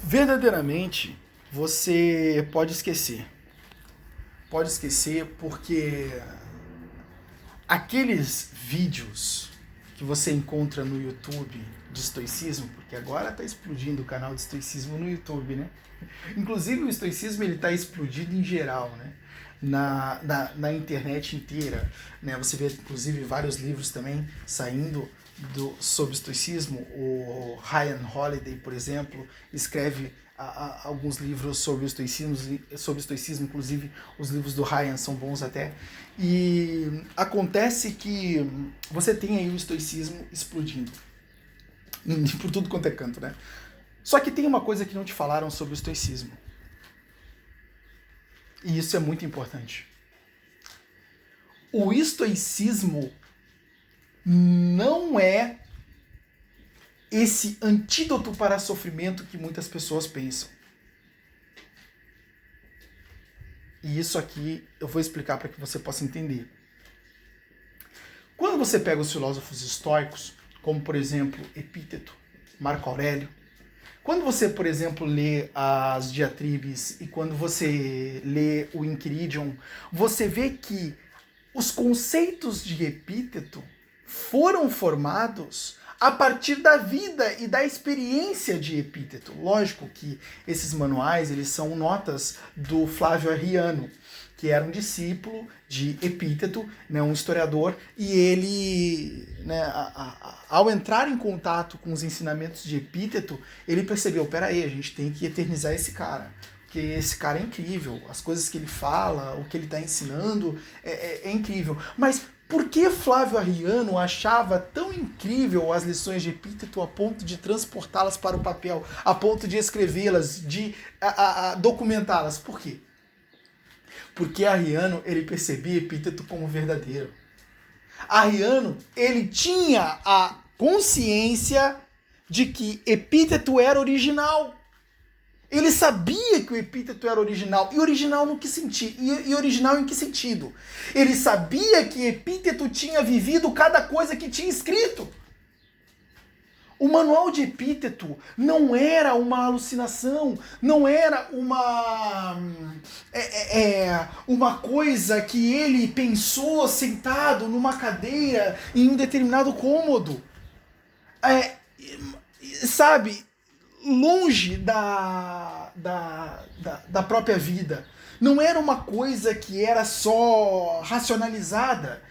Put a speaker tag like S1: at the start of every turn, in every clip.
S1: Verdadeiramente, você pode esquecer. Pode esquecer porque aqueles vídeos que você encontra no YouTube de estoicismo, porque agora está explodindo o canal de estoicismo no YouTube, né? Inclusive o estoicismo ele está explodindo em geral, né? Na internet inteira, né? Você vê inclusive vários livros também saindo sobre estoicismo. O Ryan Holiday, por exemplo, escreve alguns livros sobre estoicismo, inclusive os livros do Ryan são bons até. E acontece que você tem aí o estoicismo explodindo por tudo quanto é canto, né? Só que tem uma coisa que não te falaram sobre o estoicismo. E isso é muito importante. O estoicismo não é esse antídoto para sofrimento que muitas pessoas pensam. E isso aqui eu vou explicar para que você possa entender. Quando você pega os filósofos estoicos, como por exemplo Epíteto, Marco Aurélio, quando você, por exemplo, lê as Diatribes e quando você lê o Enchiridion, você vê que os conceitos de Epíteto foram formados a partir da vida e da experiência de Epíteto. Lógico que esses manuais eles são notas do Flávio Arriano, que era um discípulo de Epíteto, né, um historiador, e ele, né, ao entrar em contato com os ensinamentos de Epíteto, ele percebeu, peraí, a gente tem que eternizar esse cara, porque esse cara é incrível, as coisas que ele fala, o que ele está ensinando é incrível. Mas por que Flávio Arriano achava tão incrível as lições de Epíteto a ponto de transportá-las para o papel, a ponto de escrevê-las, de documentá-las? Por quê? Porque Arriano ele percebia Epíteto como verdadeiro. Arriano ele tinha a consciência de que Epíteto era original. Ele sabia que o Epíteto era original. E original no que sentido? E original em que sentido? Ele sabia que Epíteto tinha vivido cada coisa que tinha escrito. O manual de Epíteto não era uma alucinação, não era uma coisa que ele pensou sentado numa cadeira em um determinado cômodo. Sabe, longe da própria vida. Não era uma coisa que era só racionalizada.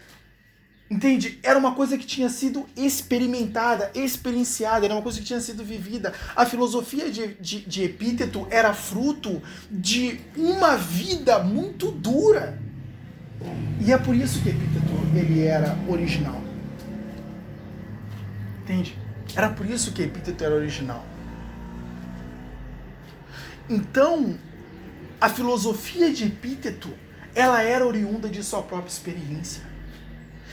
S1: Entende? Era uma coisa que tinha sido experimentada, experienciada, era uma coisa que tinha sido vivida. A filosofia de Epíteto era fruto de uma vida muito dura. E é por isso que Epíteto ele era original. Entende? Era por isso que Epíteto era original. Então, a filosofia de Epíteto, ela era oriunda de sua própria experiência.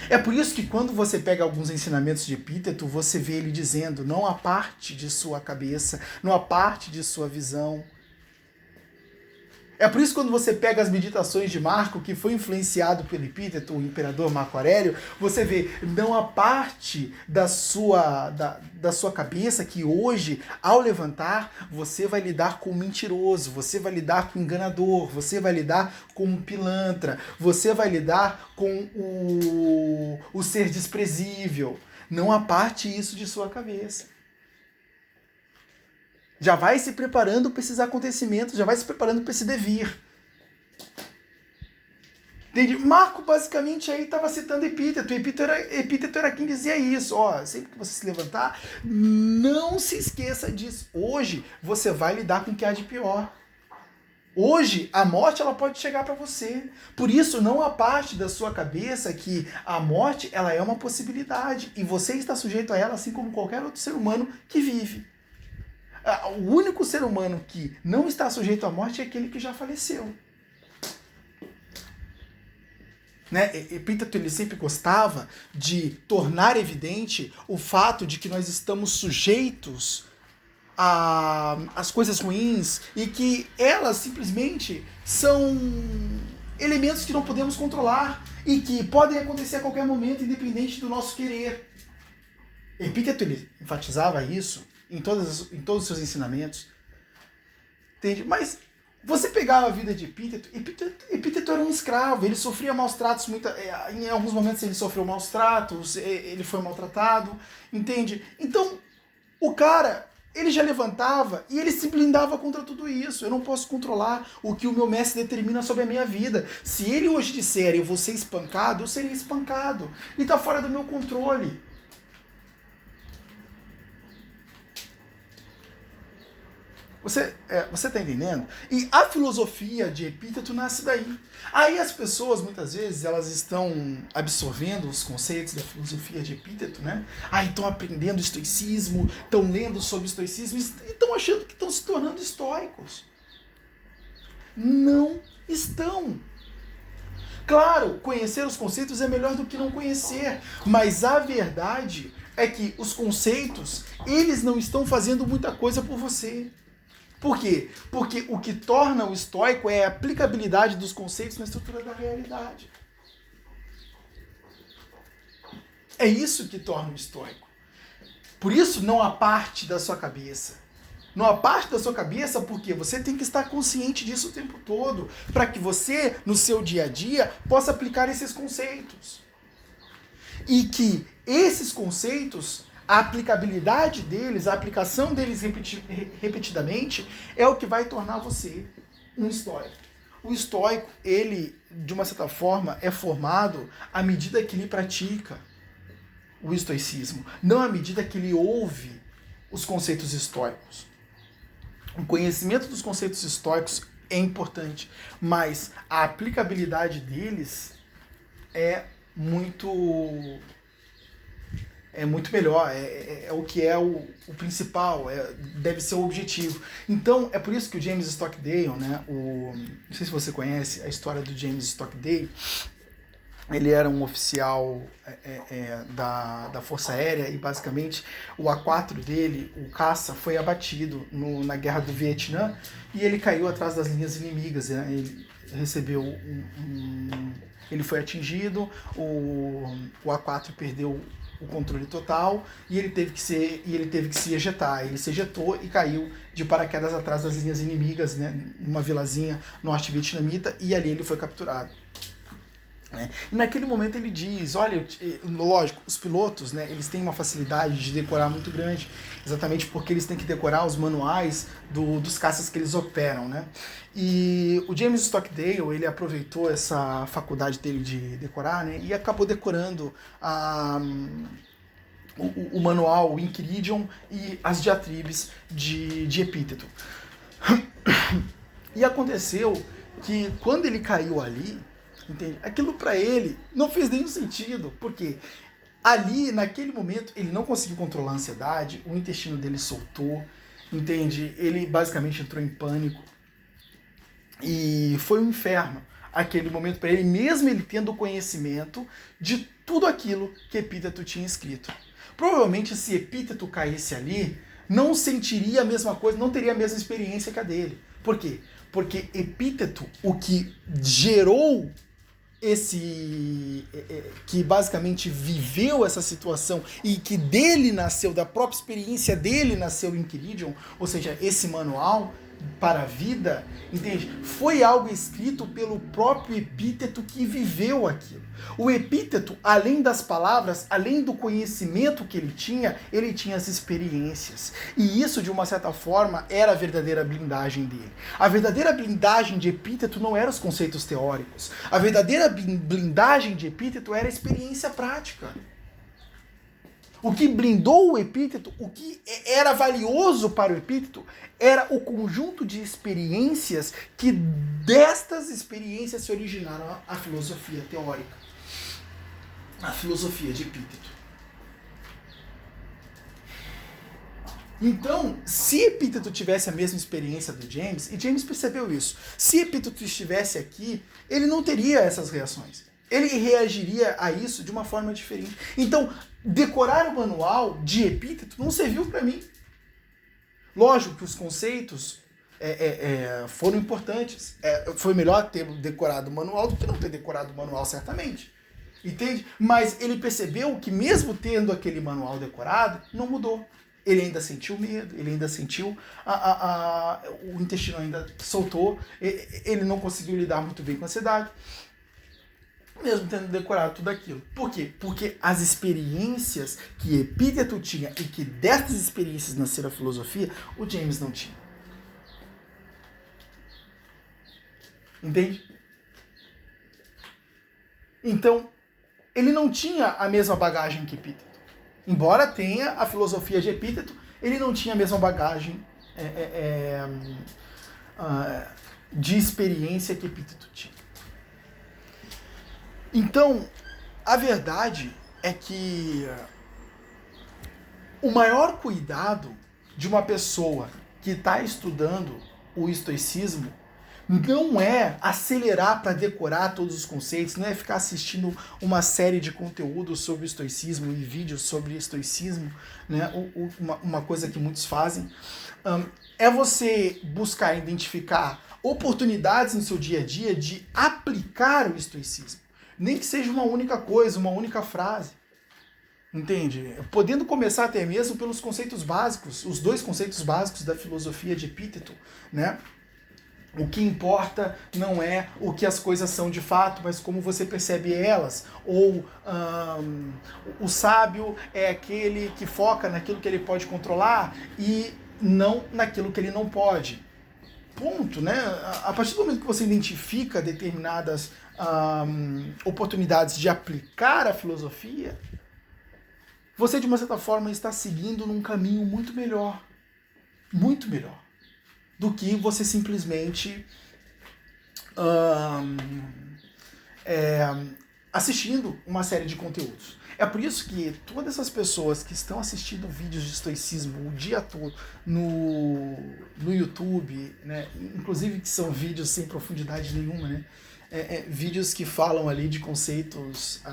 S1: É por isso que quando você pega alguns ensinamentos de Epíteto, você vê ele dizendo, não há parte de sua cabeça, não há parte de sua visão. É por isso que quando você pega as meditações de Marco, que foi influenciado pelo Epíteto, o imperador Marco Aurélio, você vê, não há parte da sua cabeça que hoje, ao levantar, você vai lidar com o mentiroso, você vai lidar com o enganador, você vai lidar com o pilantra, você vai lidar com o ser desprezível. Não há parte isso de sua cabeça. Já vai se preparando para esses acontecimentos, já vai se preparando para esse devir. Entende? Marco basicamente aí estava citando Epíteto. Epíteto era quem dizia isso. Ó, sempre que você se levantar, não se esqueça disso. Hoje você vai lidar com o que há de pior. Hoje a morte ela pode chegar para você. Por isso não há parte da sua cabeça que a morte ela é uma possibilidade e você está sujeito a ela assim como qualquer outro ser humano que vive. O único ser humano que não está sujeito à morte é aquele que já faleceu. Né? Epíteto ele sempre gostava de tornar evidente o fato de que nós estamos sujeitos às coisas ruins e que elas simplesmente são elementos que não podemos controlar e que podem acontecer a qualquer momento, independente do nosso querer. Epíteto ele enfatizava isso em todos os seus ensinamentos. entende? Mas você pegava a vida de Epíteto era um escravo, ele sofria maus tratos, em alguns momentos ele sofreu maus tratos, ele foi maltratado, entende? Então, o cara, ele já levantava e ele se blindava contra tudo isso. Eu não posso controlar o que o meu mestre determina sobre a minha vida. Se ele hoje disser eu vou ser espancado, eu serei espancado. E tá fora do meu controle. Você tá entendendo? E a filosofia de Epíteto nasce daí. Aí as pessoas, muitas vezes, elas estão absorvendo os conceitos da filosofia de Epíteto, né? Aí estão aprendendo estoicismo, estão lendo sobre estoicismo e estão achando que estão se tornando estoicos. Não estão. Claro, conhecer os conceitos é melhor do que não conhecer, mas a verdade é que os conceitos, eles não estão fazendo muita coisa por você. Por quê? Porque o que torna o estoico é a aplicabilidade dos conceitos na estrutura da realidade. É isso que torna o estoico. Por isso, não há parte da sua cabeça. Não há parte da sua cabeça porque você tem que estar consciente disso o tempo todo, para que você, no seu dia a dia, possa aplicar esses conceitos. E que esses conceitos, a aplicabilidade deles, a aplicação deles repetidamente, é o que vai tornar você um estoico. O estoico, ele, de uma certa forma, é formado à medida que ele pratica o estoicismo, não à medida que ele ouve os conceitos estoicos. O conhecimento dos conceitos estoicos é importante, mas a aplicabilidade deles é muito melhor, é o que é o principal, deve ser o objetivo. Então, é por isso que o James Stockdale, né, não sei se você conhece a história do James Stockdale, ele era um oficial da Força Aérea e basicamente o A4 dele, o caça, foi abatido na Guerra do Vietnã e ele caiu atrás das linhas inimigas, né? Ele recebeu ele foi atingido, o A4 perdeu o controle total e ele teve que se ejetar. Ele se ejetou e caiu de paraquedas atrás das linhas inimigas, né, numa vilazinha norte-vietnamita, e ali ele foi capturado. E naquele momento ele diz, olha, lógico, os pilotos, né, eles têm uma facilidade de decorar muito grande, exatamente porque eles têm que decorar os manuais dos caças que eles operam, né? E o James Stockdale, ele aproveitou essa faculdade dele de decorar, né, e acabou decorando o manual, o Enchiridion e as diatribes de Epíteto. E aconteceu que quando ele caiu ali, entende? Aquilo para ele não fez nenhum sentido, porque ali, naquele momento, ele não conseguiu controlar a ansiedade, o intestino dele soltou, entende? Ele basicamente entrou em pânico e foi um inferno aquele momento para ele, mesmo ele tendo conhecimento de tudo aquilo que Epíteto tinha escrito. Provavelmente, se Epíteto caísse ali, não sentiria a mesma coisa, não teria a mesma experiência que a dele. Por quê? Porque Epíteto, o que gerou que basicamente viveu essa situação e que dele nasceu, da própria experiência dele nasceu o Enchiridion, ou seja, esse manual para a vida, entende? Foi algo escrito pelo próprio Epíteto que viveu aquilo. O Epíteto, além das palavras, além do conhecimento que ele tinha as experiências. E isso, de uma certa forma, era a verdadeira blindagem dele. A verdadeira blindagem de Epíteto não eram os conceitos teóricos. A verdadeira blindagem de Epíteto era a experiência prática. O que blindou o Epíteto, o que era valioso para o Epíteto, era o conjunto de experiências que destas experiências se originaram a filosofia teórica, a filosofia de Epíteto. Então, se Epíteto tivesse a mesma experiência do James, e James percebeu isso, se Epíteto estivesse aqui, ele não teria essas reações. Ele reagiria a isso de uma forma diferente. Então, decorar o manual de Epíteto não serviu para mim. Lógico que os conceitos foram importantes. Foi melhor ter decorado o manual do que não ter decorado o manual, certamente. Entende? Mas ele percebeu que mesmo tendo aquele manual decorado, não mudou. Ele ainda sentiu medo, ele ainda sentiu, o intestino ainda soltou, ele não conseguiu lidar muito bem com a ansiedade, mesmo tendo decorado tudo aquilo. Por quê? Porque as experiências que Epíteto tinha e que dessas experiências nasceram a filosofia, o James não tinha. Entende? Então, ele não tinha a mesma bagagem que Epíteto. Embora tenha a filosofia de Epíteto, ele não tinha a mesma bagagem de experiência que Epíteto tinha. Então, a verdade é que o maior cuidado de uma pessoa que está estudando o estoicismo não é acelerar para decorar todos os conceitos, não é ficar assistindo uma série de conteúdos sobre o estoicismo e vídeos sobre estoicismo, né? Uma coisa que muitos fazem, é você buscar identificar oportunidades no seu dia a dia de aplicar o estoicismo. Nem que seja uma única coisa, uma única frase. Entende? Podendo começar até mesmo pelos conceitos básicos, os 2 conceitos básicos da filosofia de Epíteto, né? O que importa não é o que as coisas são de fato, mas como você percebe elas. Ou o sábio é aquele que foca naquilo que ele pode controlar e não naquilo que ele não pode. Ponto, né? A partir do momento que você identifica determinadas oportunidades de aplicar a filosofia, você, de uma certa forma, está seguindo num caminho muito melhor do que você simplesmente assistindo uma série de conteúdos. É por isso que todas essas pessoas que estão assistindo vídeos de estoicismo o dia todo no YouTube, né, inclusive que são vídeos sem profundidade nenhuma, né, vídeos que falam ali de conceitos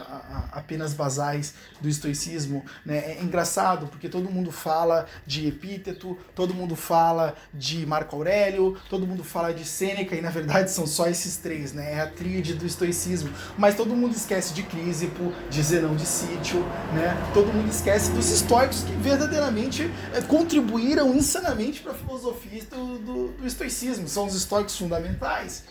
S1: apenas basais do estoicismo, né? É engraçado porque todo mundo fala de Epíteto, todo mundo fala de Marco Aurélio, todo mundo fala de Sêneca, e na verdade são só esses 3, né? É a tríade do estoicismo. Mas todo mundo esquece de Crísipo, de Zenão de Sítio, né? Todo mundo esquece dos estoicos que verdadeiramente contribuíram insanamente para a filosofia do estoicismo. São os estoicos fundamentais.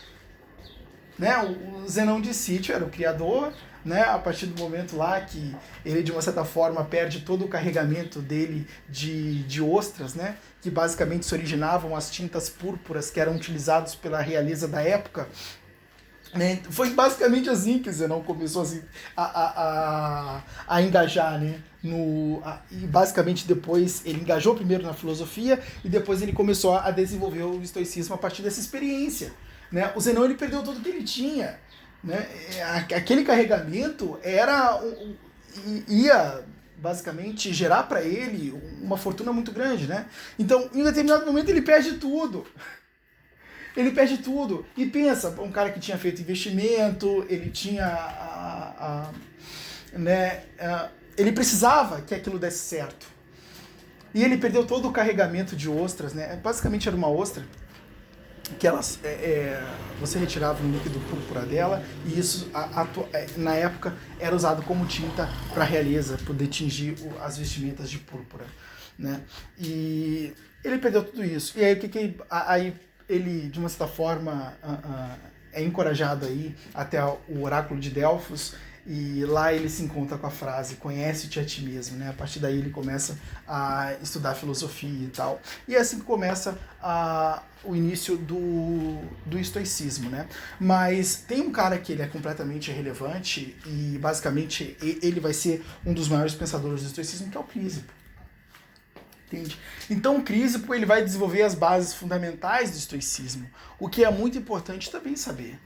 S1: Né? O Zenão de Sítio era o criador, né? A partir do momento lá que ele, de uma certa forma, perde todo o carregamento dele de ostras, né? Que basicamente se originavam as tintas púrpuras que eram utilizadas pela realeza da época. Né? Foi basicamente assim que Zenão começou assim, a engajar, né? E basicamente depois ele engajou primeiro na filosofia e depois ele começou a desenvolver o estoicismo a partir dessa experiência. Né? O Zenão ele perdeu tudo que ele tinha. Né? Aquele carregamento ia basicamente gerar para ele uma fortuna muito grande. Né? Então, em um determinado momento, ele perde tudo. Ele perde tudo. E pensa, um cara que tinha feito investimento, ele tinha. Ele precisava que aquilo desse certo. E ele perdeu todo o carregamento de ostras. Né? Basicamente era uma ostra que elas, você retirava um líquido púrpura dela e isso, na época, era usado como tinta para a realeza poder tingir as vestimentas de púrpura. Né? E ele perdeu tudo isso. E aí, aí ele, de uma certa forma, é encorajado aí até o oráculo de Delfos, e lá ele se encontra com a frase conhece-te a ti mesmo, né? A partir daí ele começa a estudar filosofia e tal. E é assim que começa o início do estoicismo, né? Mas tem um cara que ele é completamente irrelevante e basicamente ele vai ser um dos maiores pensadores do estoicismo, que é o Crísipo. Entende? Então o Crísipo ele vai desenvolver as bases fundamentais do estoicismo, o que é muito importante também saber.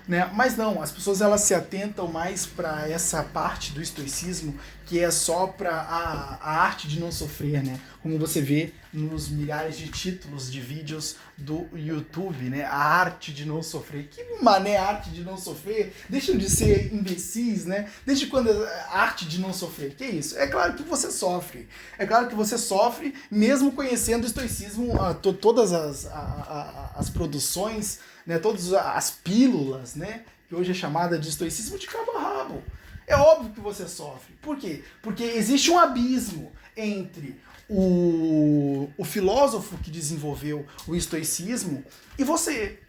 S1: Né? Mas não, as pessoas elas se atentam mais para essa parte do estoicismo que é só para a arte de não sofrer, né? Como você vê nos milhares de títulos de vídeos do YouTube, né? A arte de não sofrer. Que mané arte de não sofrer? Deixam de ser imbecis, né? Desde quando a arte de não sofrer? Que isso? É claro que você sofre. É claro que você sofre mesmo conhecendo o estoicismo, todas as produções, né? Todas as pílulas, né? Que hoje é chamada de estoicismo de cabo a rabo. É óbvio que você sofre. Por quê? Porque existe um abismo entre o filósofo que desenvolveu o estoicismo e você.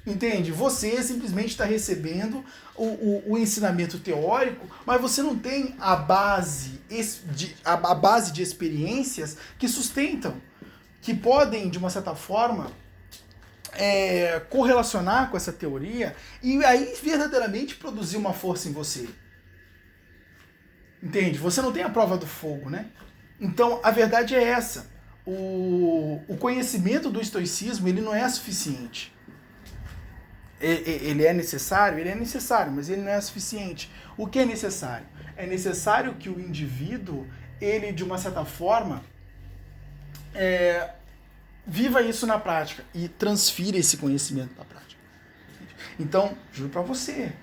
S1: Entende? Você simplesmente está recebendo o ensinamento teórico, mas você não tem a base de experiências que sustentam, que podem, de uma certa forma, correlacionar com essa teoria e aí verdadeiramente produzir uma força em você. Entende? Você não tem a prova do fogo, né? Então, a verdade é essa. O conhecimento do estoicismo, ele não é suficiente. Ele é necessário? Ele é necessário, mas ele não é suficiente. O que é necessário? É necessário que o indivíduo, ele, de uma certa forma, viva isso na prática e transfira esse conhecimento na prática. Então, juro para você,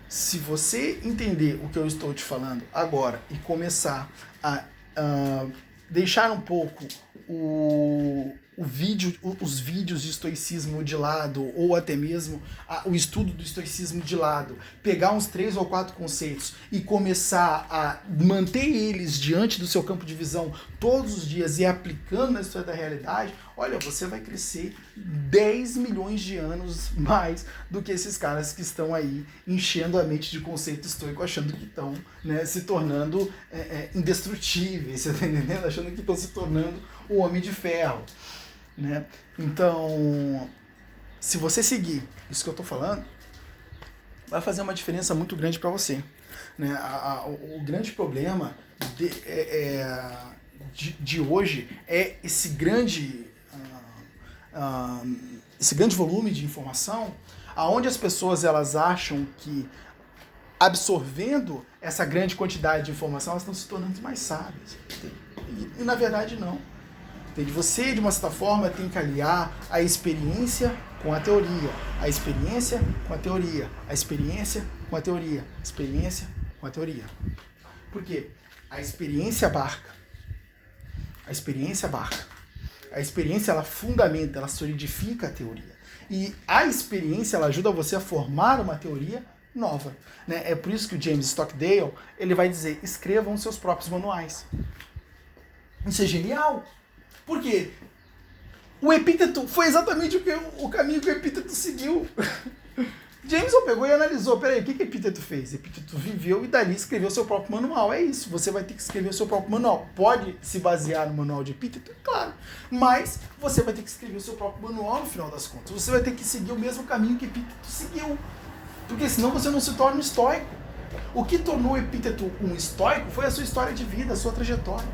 S1: se você entender o que eu estou te falando agora e começar a deixar um pouco os vídeos de estoicismo de lado, ou até mesmo o estudo do estoicismo de lado, pegar uns 3 ou 4 conceitos e começar a manter eles diante do seu campo de visão todos os dias e aplicando na história da realidade, olha, você vai crescer 10 milhões de anos mais do que esses caras que estão aí enchendo a mente de conceito estoico, achando que estão, né, se tornando indestrutíveis, você tá entendendo? Achando que estão se tornando o homem de ferro. Né? Então, se você seguir isso que eu estou falando, vai fazer uma diferença muito grande para você. Né? O grande problema de hoje é esse grande volume de informação, aonde as pessoas elas acham que absorvendo essa grande quantidade de informação elas estão se tornando mais sábias. E na verdade não. Você, de uma certa forma, tem que aliar a experiência com a teoria. A experiência com a teoria. A experiência com a teoria. A experiência com a teoria. Por quê? A experiência abarca. A experiência abarca. A experiência, ela fundamenta, ela solidifica a teoria. E a experiência, ela ajuda você a formar uma teoria nova. Né? É por isso que o James Stockdale, ele vai dizer, escrevam seus próprios manuais. Isso é genial. Por quê? O Epíteto foi exatamente o caminho que o Epíteto seguiu. Jameson pegou e analisou, peraí, o que Epíteto fez? Epíteto viveu e dali escreveu seu próprio manual. É isso, você vai ter que escrever o seu próprio manual. Pode se basear no manual de Epíteto? Claro. Mas você vai ter que escrever o seu próprio manual no final das contas. Você vai ter que seguir o mesmo caminho que Epíteto seguiu. Porque senão você não se torna um estoico. O que tornou o Epíteto um estoico foi a sua história de vida, a sua trajetória.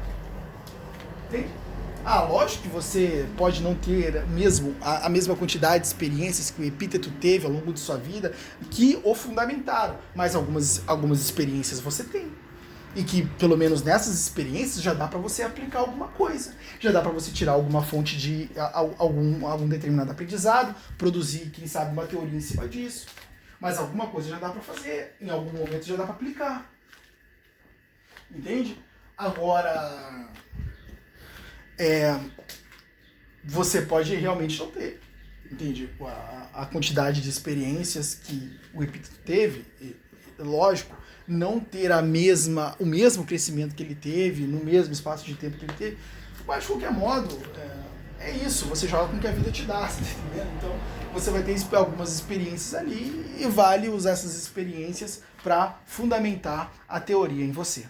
S1: Entende? Lógico que você pode não ter mesmo a mesma quantidade de experiências que o Epíteto teve ao longo de sua vida que o fundamentaram, mas algumas experiências você tem. E que, pelo menos nessas experiências, já dá para você aplicar alguma coisa. Já dá para você tirar alguma fonte de algum determinado aprendizado, produzir, quem sabe, uma teoria em cima disso. Mas alguma coisa já dá para fazer, em algum momento já dá para aplicar. Entende? Agora... você pode realmente não ter, entende? A quantidade de experiências que o Epíteto teve, lógico, não ter o mesmo crescimento que ele teve, no mesmo espaço de tempo que ele teve, mas de qualquer modo, é isso, você joga com o que a vida te dá, tá entendendo? Então, você vai ter algumas experiências ali e vale usar essas experiências para fundamentar a teoria em você.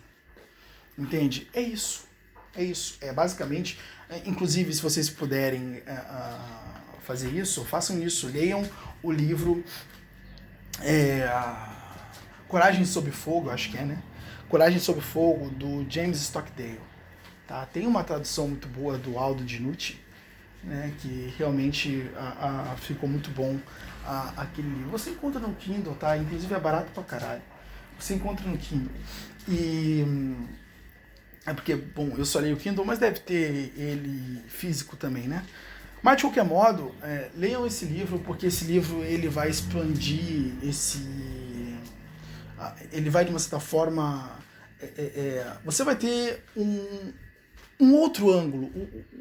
S1: Entende? É isso. É isso. Basicamente, inclusive, se vocês puderem fazer isso, façam isso. Leiam o livro Coragem Sob Fogo, acho que né? Coragem Sob Fogo, do James Stockdale. Tá? Tem uma tradução muito boa do Aldo Dinucci, né? Que realmente ficou muito bom aquele livro. Você encontra no Kindle, tá? Inclusive é barato pra caralho. Você encontra no Kindle. Porque, bom, eu só leio o Kindle, mas deve ter ele físico também, né? Mas, de qualquer modo, leiam esse livro, porque esse livro ele vai expandir ele vai, de uma certa forma... você vai ter um outro ângulo.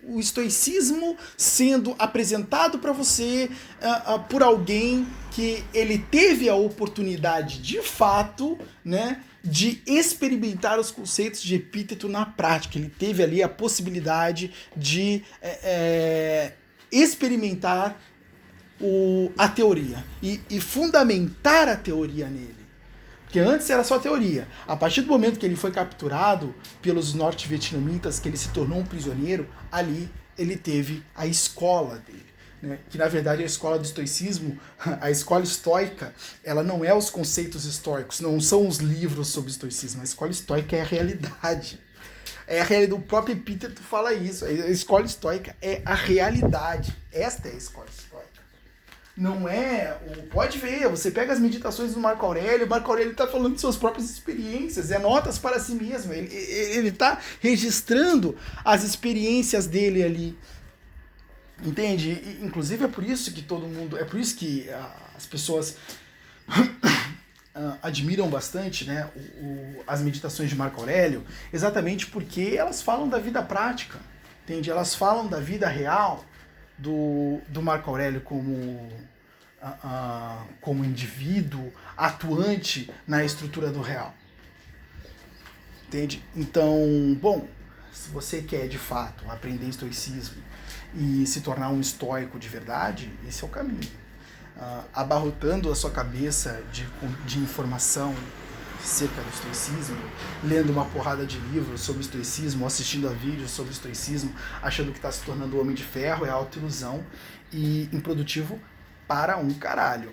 S1: O estoicismo sendo apresentado para você por alguém que ele teve a oportunidade, de fato, né, de experimentar os conceitos de epíteto na prática. Ele teve ali a possibilidade de experimentar a teoria e fundamentar a teoria nele. Porque antes era só teoria. A partir do momento que ele foi capturado pelos norte-vietnamitas, que ele se tornou um prisioneiro, ali ele teve a escola dele. Né? Que na verdade a escola do estoicismo, a escola estoica, ela não é os conceitos estoicos, não são os livros sobre estoicismo. A escola estoica é a realidade. É a realidade. O próprio Epíteto fala isso. A escola estoica é a realidade. Esta é a escola estoica. Não é... Pode ver, você pega as meditações do Marco Aurélio, o Marco Aurélio está falando de suas próprias experiências, é notas para si mesmo, ele está registrando as experiências dele ali, entende? E, inclusive é por isso que todo mundo, é por isso que as pessoas admiram bastante, né, as meditações de Marco Aurélio, exatamente porque elas falam da vida prática, entende? Elas falam da vida real, do Marco Aurélio como indivíduo atuante na estrutura do real. Entende? Então, bom, se você quer de fato aprender estoicismo e se tornar um estoico de verdade, esse é o caminho. Abarrotando a sua cabeça de informação acerca do estoicismo, lendo uma porrada de livros sobre estoicismo, assistindo a vídeos sobre estoicismo, achando que está se tornando um homem de ferro, é autoilusão e improdutivo para um caralho.